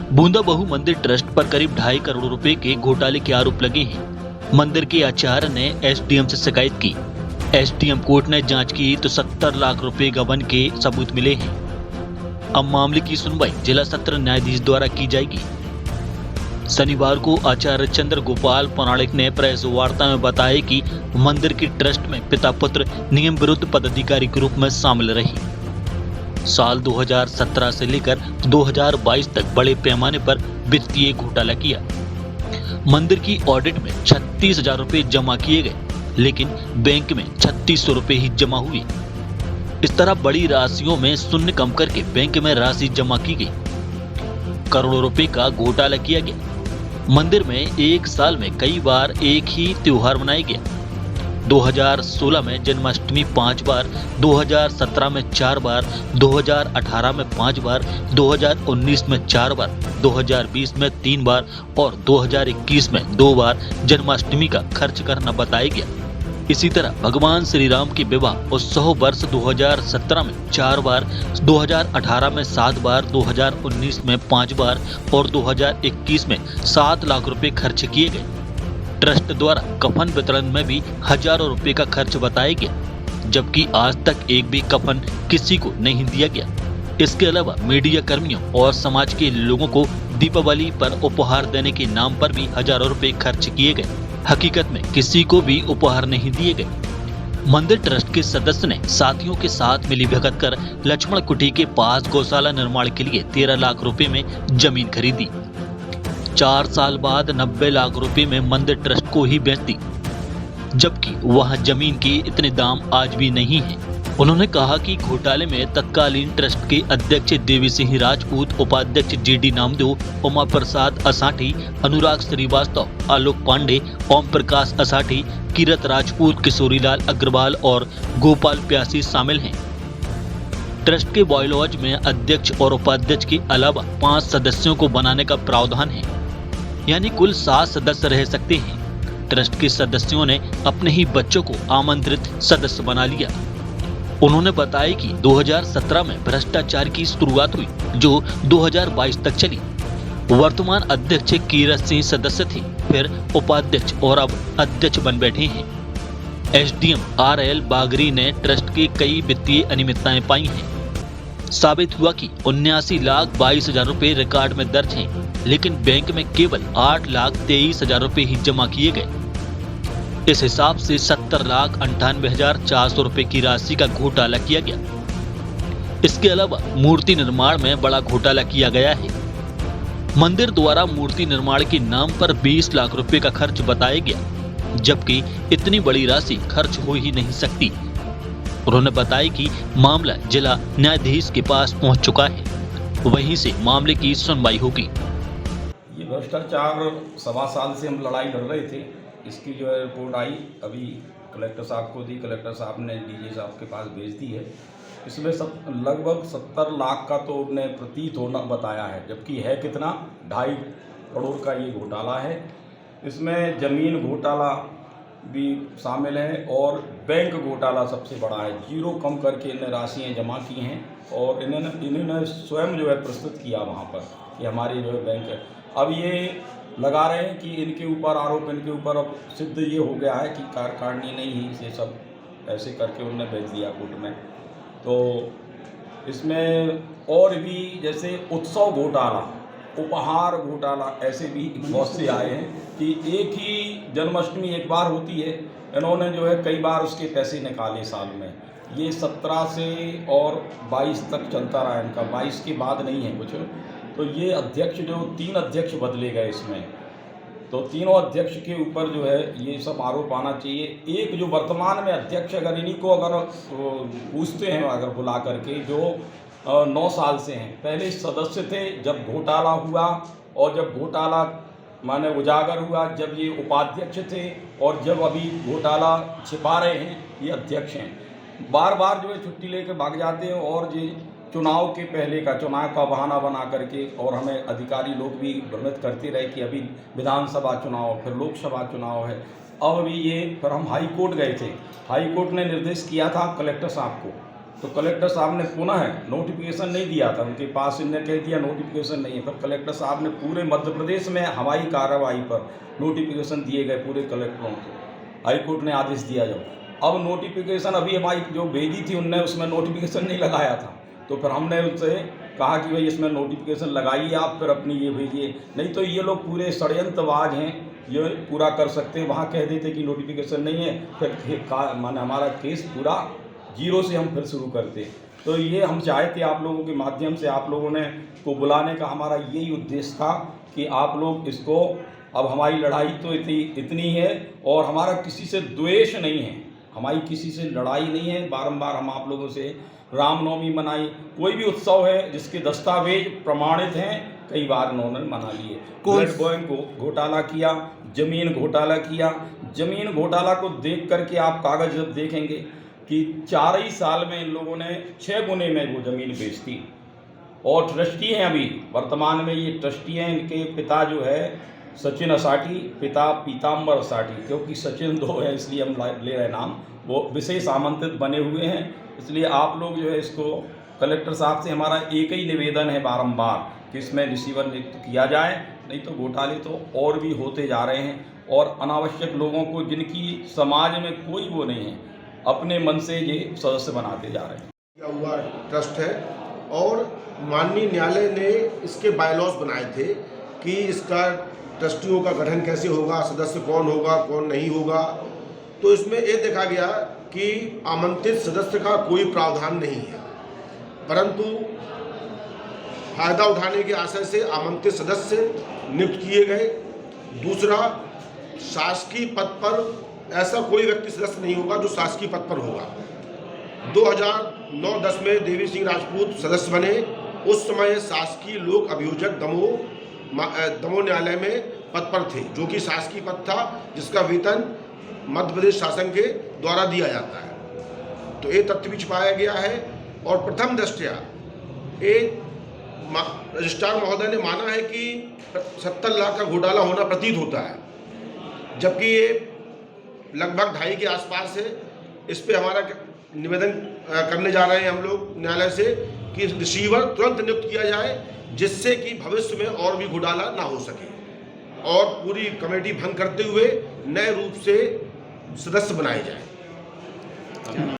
बूंदा बहु मंदिर ट्रस्ट पर करीब 2.5 करोड़ रुपए के घोटाले के आरोप लगे हैं। मंदिर के आचार्य ने एसडीएम से शिकायत की। एसडीएम कोर्ट ने जांच की तो 70 लाख रुपए गबन के सबूत मिले हैं। अब मामले की सुनवाई जिला सत्र न्यायाधीश द्वारा की जाएगी। शनिवार को आचार्य चंद्र गोपाल पौराणिक ने प्रेस वार्ता में बताया कि मंदिर की ट्रस्ट में पिता पुत्र नियम विरुद्ध पदाधिकारी के रूप में शामिल रही। साल 2017 से लेकर 2022 तक बड़े पैमाने पर वित्तीय घोटाला किया। मंदिर की ऑडिट में 36,000 रुपए जमा किए गए, लेकिन बैंक में 3600 रुपए ही जमा हुए। इस तरह बड़ी राशियों में शून्य कम करके बैंक में राशि जमा की गई। करोड़ों रुपए का घोटाला किया गया। मंदिर में एक साल में कई बार एक ही त्योहार मनाया गया। 2016 में जन्माष्टमी 5 बार, 2017 में 4 बार, 2018 में 5 बार, 2019 में 4 बार, 2020 में 3 बार और 2021 में 2 बार जन्माष्टमी का खर्च करना बताया गया। इसी तरह भगवान श्री राम के विवाह उत्सव वर्ष 2017 में 4 बार, 2018 में 7 बार, 2019 में 5 बार और 2021 में 7 लाख रुपए खर्च किए गए। ट्रस्ट द्वारा कफन वितरण में भी हजारों रुपए का खर्च बताया गया, जबकि आज तक एक भी कफन किसी को नहीं दिया गया। इसके अलावा मीडिया कर्मियों और समाज के लोगों को दीपावली पर उपहार देने के नाम पर भी हजारों रुपए खर्च किए गए। हकीकत में किसी को भी उपहार नहीं दिए गए। मंदिर ट्रस्ट के सदस्य ने साथियों के साथ मिलीभगत कर लक्ष्मण कुटी के पास गौशाला निर्माण के लिए 13 लाख रुपए में जमीन खरीदी। 4 साल बाद 90 लाख रुपए में मंदिर ट्रस्ट को ही बेच दी, जबकि वहां जमीन के इतने दाम आज भी नहीं हैं। उन्होंने कहा कि घोटाले में तत्कालीन ट्रस्ट के अध्यक्ष देवी सिंह राजपूत, उपाध्यक्ष जीडी नामदेव, उमा प्रसाद असाठी, अनुराग श्रीवास्तव, आलोक पांडे, ओम प्रकाश असाठी, कीरत राजपूत, किशोरीलाल अग्रवाल और गोपाल प्यासी शामिल हैं। ट्रस्ट के बायलॉज में अध्यक्ष और उपाध्यक्ष के अलावा 5 सदस्यों को बनाने का प्रावधान है, यानी कुल 7 सदस्य रह सकते हैं। ट्रस्ट के सदस्यों ने अपने ही बच्चों को आमंत्रित सदस्य बना लिया। उन्होंने बताया कि 2017 में भ्रष्टाचार की शुरुआत हुई, जो 2022 तक चली। वर्तमान अध्यक्ष कीरत सिंह सदस्य थे, फिर उपाध्यक्ष और अब अध्यक्ष बन बैठे हैं। एसडीएम आरएल बागरी ने ट्रस्ट की कई वित्तीय अनियमितताएं पाई हैं। साबित हुआ कि 79,22,000 रुपए रिकॉर्ड में दर्ज हैं, लेकिन बैंक में केवल 8,23,000 रुपए ही जमा किए गए। इस हिसाब से 70,98,400 रुपए की राशि का घोटाला किया गया। इसके अलावा मूर्ति निर्माण में बड़ा घोटाला किया गया है। मंदिर द्वारा मूर्ति निर्माण के नाम पर 20 लाख रुपए का खर्च बताया गया, जबकि इतनी बड़ी राशि खर्च हो ही नहीं सकती। उन्होंने बताया कि मामला जिला न्यायाधीश के पास पहुंच चुका है, वहीं से मामले की सुनवाई होगी। ये भ्रष्टाचार 1.25 साल से हम लड़ाई लड़ रहे थे। इसकी जो है रिपोर्ट आई, अभी कलेक्टर साहब को दी, कलेक्टर साहब ने डीजी साहब के पास भेज दी है। इसमें लगभग 70 लाख का तो उन्होंने प्रतीत होना बताया है, जबकि है कितना, 2.5 करोड़ का ये घोटाला है। इसमें ज़मीन घोटाला भी शामिल है और बैंक घोटाला सबसे बड़ा है। जीरो कम करके इन्हें राशियाँ जमा की हैं और इन्होंने स्वयं जो है प्रस्तुत किया वहाँ पर कि हमारी जो है बैंक है। अब ये लगा रहे हैं कि इनके ऊपर आरोप, इनके ऊपर अब सिद्ध ये हो गया है कि कार्यकारिणी नहीं ही से सब ऐसे करके उन्होंने भेज दिया कोर्ट में। तो इसमें और भी जैसे उत्सव घोटाला, उपहार घोटाला, ऐसे भी बहुत से आए हैं कि एक ही जन्माष्टमी एक बार होती है, इन्होंने जो है कई बार उसके पैसे निकाले साल में। ये 17 से और 22 तक चलता रहा इनका, 22 के बाद नहीं है कुछ। तो ये अध्यक्ष जो 3 अध्यक्ष बदले गए इसमें, तो तीनों अध्यक्ष के ऊपर जो है ये सब आरोप आना चाहिए। एक जो वर्तमान में अध्यक्ष, अगर इन्हीं को अगर पूछते हैं, अगर बुला करके, जो 9 साल से हैं, पहले सदस्य थे जब घोटाला हुआ, और जब घोटाला माने उजागर हुआ जब ये उपाध्यक्ष थे, और जब अभी घोटाला छिपा रहे हैं ये अध्यक्ष हैं। बार बार जो है छुट्टी लेकर भाग जाते हैं और ये चुनाव के पहले का, चुनाव का बहाना बना करके, और हमें अधिकारी लोग भी भ्रमित करते रहे कि अभी विधानसभा चुनाव, फिर लोकसभा चुनाव है। अब भी ये, फिर हम हाई कोर्ट गए थे, हाई कोर्ट ने निर्देश किया था कलेक्टर साहब को तो कलेक्टर साहब ने पुनः नोटिफिकेशन नहीं दिया था, उनके पास इन्हें कह दिया नोटिफिकेशन नहीं है। फिर कलेक्टर साहब ने पूरे मध्य प्रदेश में हवाई कार्रवाई पर नोटिफिकेशन दिए गए पूरे कलेक्टरों को, हाईकोर्ट ने आदेश दिया। जब अब नोटिफिकेशन अभी हमारी जो भेजी थी उनने उसमें नोटिफिकेशन नहीं लगाया था, तो फिर हमने उनसे कहा कि भाई इसमें नोटिफिकेशन लगाइए आप, फिर अपनी ये भेजिए, नहीं तो ये लोग पूरे षड्यंत्रबाज हैं, ये पूरा कर सकते हैं। वहाँ कह देते कि नोटिफिकेशन नहीं है, फिर माने हमारा केस पूरा जीरो से हम फिर शुरू करते। तो ये हम चाहे थे आप लोगों के माध्यम से, आप लोगों ने को बुलाने का हमारा यही उद्देश्य था कि आप लोग इसको, अब हमारी लड़ाई तो इतनी है और हमारा किसी से द्वेष नहीं है, हमारी किसी से लड़ाई नहीं है। बारंबार हम आप लोगों से रामनवमी मनाई, कोई भी उत्सव है जिसके दस्तावेज प्रमाणित हैं, कई बार उन्होंने मना लिए। ब्लड बैंक घोटाला किया, जमीन घोटाला किया। जमीन घोटाला को देख करके आप कागज जब देखेंगे कि 4 ही साल में इन लोगों ने 6 गुने में वो ज़मीन बेच दी। और ट्रस्टी हैं अभी वर्तमान में, ये ट्रस्टी हैं, इनके पिता जो है सचिन असाटी, पिता पीताम्बर असाटी, क्योंकि सचिन 2 है इसलिए हम ले रहे नाम, वो विशेष आमंत्रित बने हुए हैं। इसलिए आप लोग जो है इसको, कलेक्टर साहब से हमारा एक ही निवेदन है बारंबार कि इसमें रिसीवर नियुक्त किया जाए, नहीं तो घोटाले तो और भी होते जा रहे हैं और अनावश्यक लोगों को, जिनकी समाज में कोई वो नहीं है, अपने मन से ये सदस्य बनाते जा रहे हैं। किया हुआ ट्रस्ट है और माननीय न्यायालय ने इसके बायलॉज बनाए थे कि इसका ट्रस्टियों का गठन कैसे होगा, सदस्य कौन होगा, कौन नहीं होगा। तो इसमें ये देखा गया कि आमंत्रित सदस्य का कोई प्रावधान नहीं है, परंतु फायदा उठाने के आशय से आमंत्रित सदस्य नियुक्त किए गए। दूसरा, शासकीय पद पर ऐसा कोई व्यक्ति सदस्य नहीं होगा जो शासकीय पद पर होगा। 2009-10 में देवी सिंह राजपूत सदस्य बने, उस समय शासकीय लोक अभियोजक दमोह न्यायालय में पद पर थे, जो कि शासकीय पद था जिसका वेतन मध्य प्रदेश शासन के द्वारा दिया जाता है। तो ये तथ्य भी छुपाया गया है। और प्रथम दृष्टया एक रजिस्ट्रार महोदय ने माना है कि 70 लाख का घोटाला होना प्रतीत होता है, जबकि ये लगभग 2.5 के आसपास है। इस पे हमारा निवेदन करने जा रहे हैं हम लोग न्यायालय से कि रिसीवर तुरंत नियुक्त किया जाए, जिससे कि भविष्य में और भी घोटाला ना हो सके और पूरी कमेटी भंग करते हुए नए रूप से सदस्य बनाए जाए।